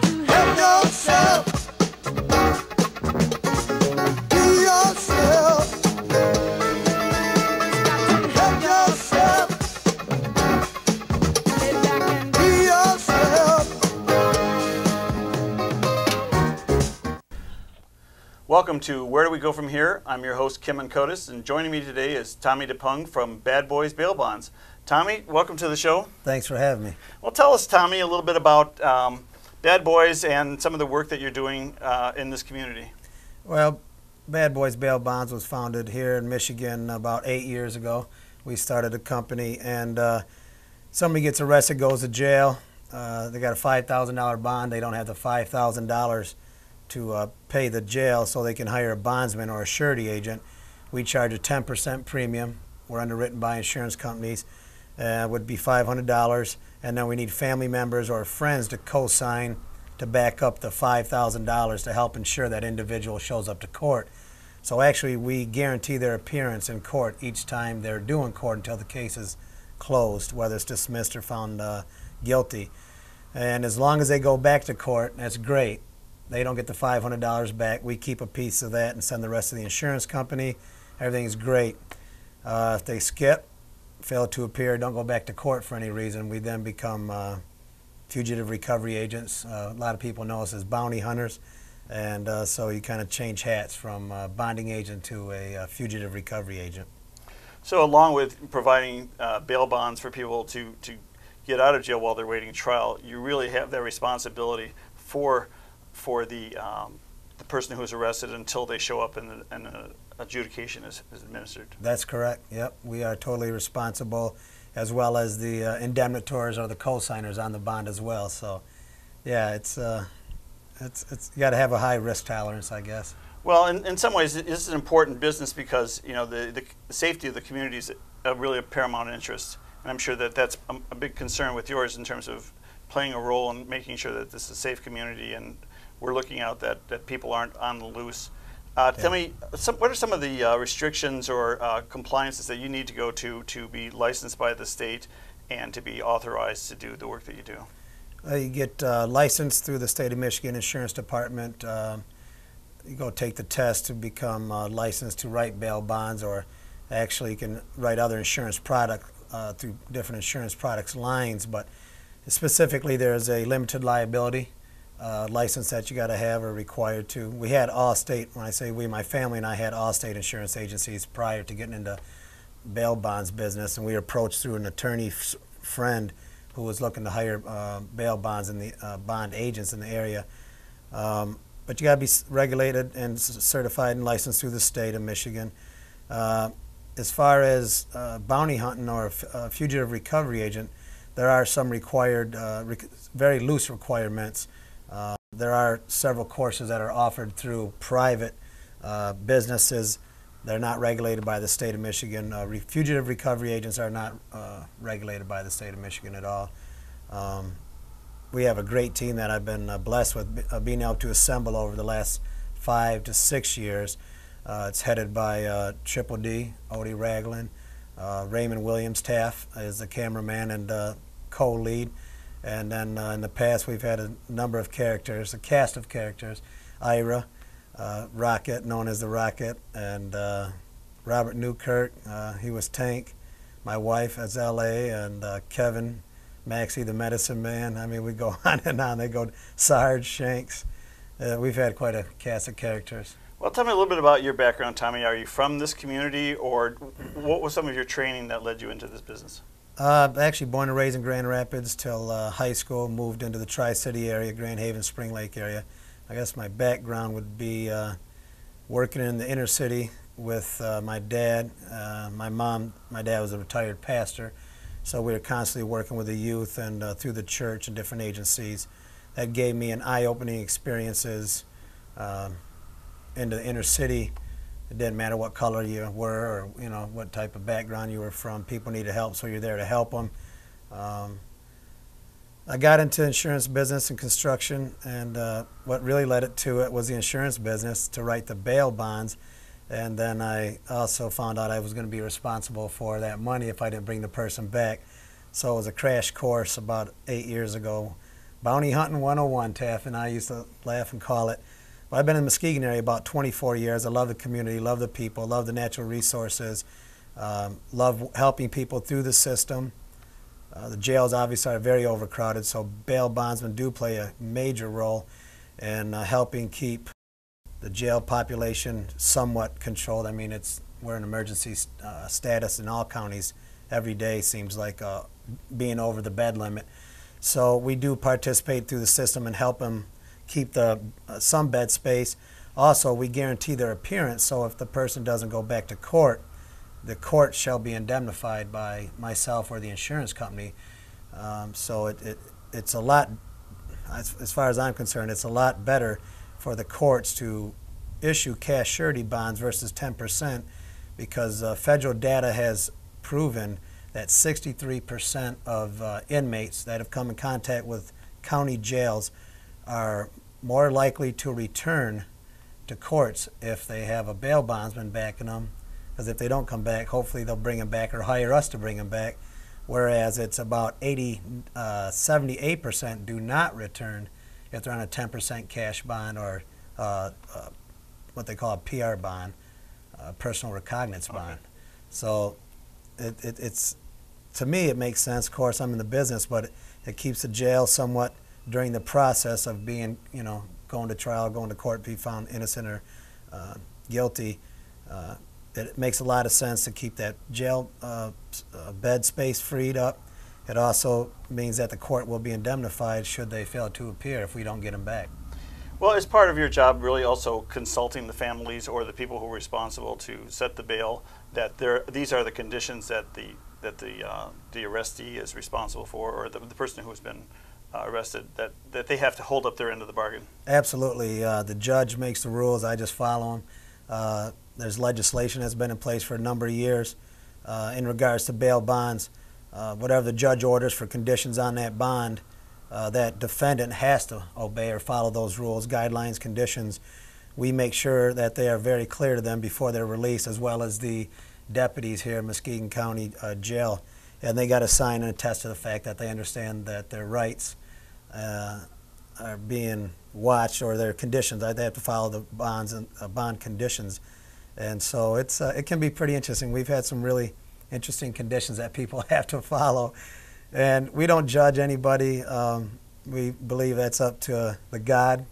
time to help yourself. Be yourself. Help yourself. Get back and be yourself. Welcome to Where Do We Go From Here? I'm your host, Kim Kotis, and joining me today is Tommy DePung from Bad Boys Bail Bonds. Tommy, welcome to the show. Thanks for having me. Well, tell us, Tommy, a little bit about Bad Boys and some of the work that you're doing in this community. Well, Bad Boys Bail Bonds was founded here in Michigan about 8 years ago. We started a company, and somebody gets arrested, goes to jail. They got a $5,000 bond. They don't have the $5,000 to pay the jail, so they can hire a bondsman or a surety agent. We charge a 10% premium. We're underwritten by insurance companies. Would be $500, and then we need family members or friends to co-sign to back up the $5,000 to help ensure that individual shows up to court. So actually we guarantee their appearance in court each time they're due in court until the case is closed, whether it's dismissed or found guilty. And as long as they go back to court, that's great. They don't get the $500 back. We keep a piece of that and send the rest to the insurance company. Everything's great. If they skip, fail to appear, don't go back to court for any reason, we then become fugitive recovery agents. A lot of people know us as bounty hunters, and so you kind of change hats from a bonding agent to a fugitive recovery agent. So along with providing bail bonds for people to get out of jail while they're waiting trial, you really have that responsibility for the person who is arrested until they show up and the adjudication is administered. That's correct. Yep, we are totally responsible, as well as the indemnitors or the co-signers on the bond as well. So, yeah, it's you got to have a high risk tolerance, I guess. Well, in some ways, this is an important business because the safety of the community is really a paramount interest, and I'm sure that that's a big concern with yours in terms of playing a role in making sure that this is a safe community and we're looking out that people aren't on the loose. Tell me, what are some of the restrictions or compliances that you need to go to be licensed by the state and to be authorized to do the work that you do? You get licensed through the State of Michigan Insurance Department. You go take the test to become licensed to write bail bonds, or actually you can write other insurance products through different insurance products lines, but specifically there's a limited liability license that you got to have or required to. We had Allstate, when I say we, my family and I had Allstate insurance agencies prior to getting into bail bonds business, and we were approached through an attorney friend who was looking to hire bail bonds and the bond agents in the area. But you got to be regulated and certified and licensed through the state of Michigan. As far as bounty hunting or a fugitive recovery agent, there are some required, very loose requirements. There are several courses that are offered through private businesses. They're not regulated by the state of Michigan. Fugitive recovery agents are not regulated by the state of Michigan at all. We have a great team that I've been blessed with being able to assemble over the last 5 to 6 years. It's headed by Triple D, Odie Ragland. Raymond Williams Taff is the cameraman and co-lead. And then in the past we've had a number of characters, a cast of characters. Ira, Rocket, known as the Rocket, and Robert Newkirk, he was Tank. My wife as L.A., and Kevin, Maxie the Medicine Man. I mean, we go on and on. They go Sarge, Shanks. We've had quite a cast of characters. Well, tell me a little bit about your background, Tommy. Are you from this community, or what was some of your training that led you into this business? Actually born and raised in Grand Rapids till high school, moved into the Tri-City area, Grand Haven, Spring Lake area. I guess my background would be working in the inner city with my dad. My dad was a retired pastor, so we were constantly working with the youth and through the church and different agencies. That gave me an eye-opening experiences into the inner city. It didn't matter what color you were or what type of background you were from. People needed help, so you're there to help them. I got into insurance business and construction, and what really led it to it was the insurance business to write the bail bonds. And then I also found out I was going to be responsible for that money if I didn't bring the person back. So it was a crash course about 8 years ago Bounty hunting 101, Taff and I used to laugh and call it. Well, I've been in the Muskegon area about 24 years. I love the community, love the people, love the natural resources, love helping people through the system. The jails obviously are very overcrowded, so bail bondsmen do play a major role in helping keep the jail population somewhat controlled. I mean, we're in emergency status in all counties. Every day seems like being over the bed limit. So we do participate through the system and help them keep some bed space. Also, we guarantee their appearance, so if the person doesn't go back to court, the court shall be indemnified by myself or the insurance company. So it's a lot, as far as I'm concerned, it's a lot better for the courts to issue cash surety bonds versus 10%, because federal data has proven that 63% of inmates that have come in contact with county jails are more likely to return to courts if they have a bail bondsman backing them, because if they don't come back, hopefully they'll bring them back or hire us to bring them back, whereas it's about 78% do not return if they're on a 10% cash bond or what they call a PR bond, personal recognizance bond. So it's, to me, it makes sense. Of course, I'm in the business, but it keeps the jail somewhat during the process of being, going to trial, going to court, be found innocent or guilty. It makes a lot of sense to keep that jail bed space freed up. It also means that the court will be indemnified should they fail to appear if we don't get them back. Well, is part of your job really also consulting the families or the people who are responsible to set the bail that these are the conditions that the arrestee is responsible for, or the person who has been arrested, that they have to hold up their end of the bargain? Absolutely. The judge makes the rules. I just follow them. There's legislation that's been in place for a number of years in regards to bail bonds. Whatever the judge orders for conditions on that bond, that defendant has to obey or follow those rules, guidelines, conditions. We make sure that they are very clear to them before they're released, as well as the deputies here in Muskegon County Jail. And they got to sign and attest to the fact that they understand that their rights are being watched, or their conditions. They have to follow the bonds and bond conditions. And so it can be pretty interesting. We've had some really interesting conditions that people have to follow. And we don't judge anybody. We believe that's up to our God,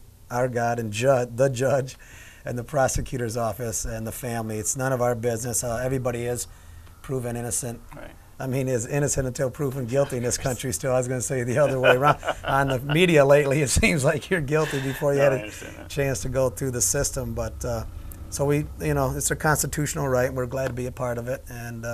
and the judge, and the prosecutor's office, and the family. It's none of our business. Everybody is proven innocent. Right. I mean, is innocent until proven guilty in this country still. I was going to say the other way around. On the media lately, it seems like you're guilty before you had a chance to go through the system. But so it's a constitutional right, and we're glad to be a part of it. And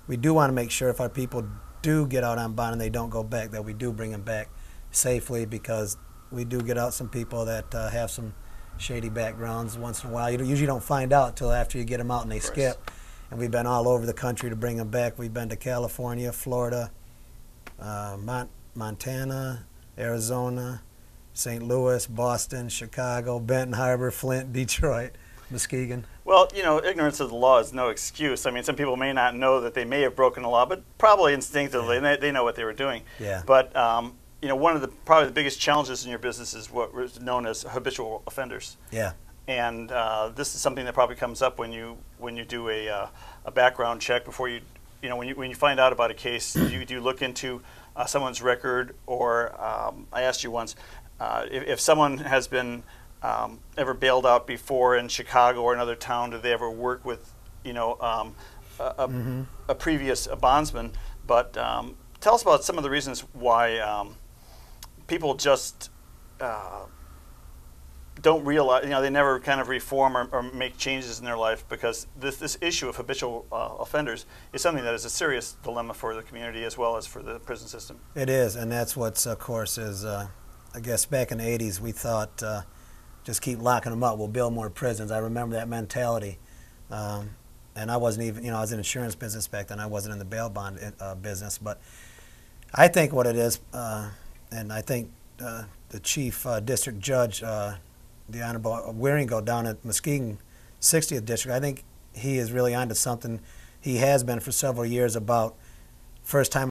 we do want to make sure if our people do get out on bond and they don't go back, that we do bring them back safely, because we do get out some people that have some shady backgrounds once in a while. You usually don't find out until after you get them out and they skip. And we've been all over the country to bring them back. We've been to California, Florida, Montana, Arizona, St. Louis, Boston, Chicago, Benton Harbor, Flint, Detroit, Muskegon. Well, ignorance of the law is no excuse. I mean, some people may not know that they may have broken the law, but probably instinctively they know what they were doing. Yeah. But one of probably the biggest challenges in your business is what was known as habitual offenders. Yeah. And this is something that probably comes up when you do a background check before when you find out about a case. Do you look into someone's record, or I asked you once if someone has been ever bailed out before in Chicago or another town, do they ever work with a previous bondsman? But tell us about some of the reasons why people just don't realize, they never kind of reform or make changes in their life, because this issue of habitual offenders is something that is a serious dilemma for the community as well as for the prison system. It is, and that's what's, of course, is, I guess back in the 80s we thought just keep locking them up, we'll build more prisons. I remember that mentality. And I wasn't even, I was in the insurance business back then. I wasn't in the bail bond business. But I think what it is, and I think the chief district judge, the Honorable Wieringo down at Muskegon 60th District, I think he is really onto something. He has been for several years about first-time